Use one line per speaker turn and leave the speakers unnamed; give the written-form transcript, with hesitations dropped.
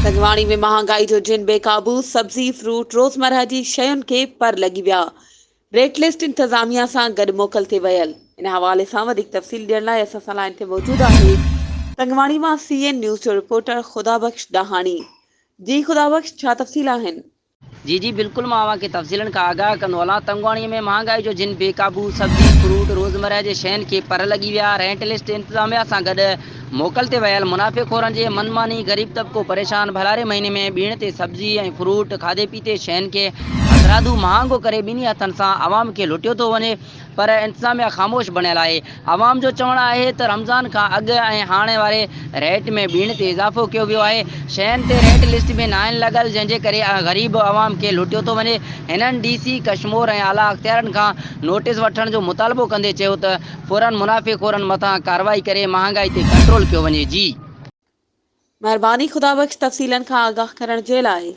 संगवाणी में महांगाई जो जिन बेकाबू, सब्जी फ्रूट रोजमर्रा जी शयुनि खे पर लगी विया। रेट लिस्ट इंतजामिया सां गॾु मोकल ते वयल। इन हवाले सां वधीक तफ़सील ॾियण लाइ असां सां लाइन ते मौजूद आहे संगवाणी मां CN न्यूज़ जो रिपोर्टर खुदाबख्श दहानी। जी खुदाबख्श, छा तफ़सील आहिनि?
जी जी बिल्कुल मां अव्हांखे तफ़सीलनि खां आगाह कंदो हलां। तंगवाणीअ में महांगाई जो जिन बेकाबू सब्जी फ्रूट रोज़मर्रा जे शयुनि खे पर लॻी विया। रेंट लिस्ट इंतज़ामिया सां गॾु मोकल ते वियल मुनाफ़िक़ोरनि जे मनमानी ग़रीब तबिको परेशान। भलारे महीने में ॿीण ते सब्जी ऐं फ्रूट खाधे पीते शयुनि खे हज़रादू महांगो करे ॿिन्ही हथनि सां आवाम खे लुटियो थो वञे, पर इंतज़ामिया ख़ामोश बणियल आहे। आवाम जो चवणु आहे त रमज़ान खां अॻु ऐं हाणे वारे रेट में ॿीण ते इज़ाफ़ो कयो वियो आहे। शयुनि ते रेट लिस्ट में न आहिनि लॻल, जंहिंजे करे ग़रीब आवाम खे लुटियो थो वञे। हिननि DC कश्मीर ऐं आला अख़्तियारनि खां नोटिस वठण जो मुतालबो कंदे चयो त फ़ौरन मुनाफ़िक़ोरनि मथां कार्रवाई करे महांगाई ते कंट्रोल कयो वञे। जी
महिरबानी खुदाबख्श तफ़सीलनि खां आगाह करण जे लाइ।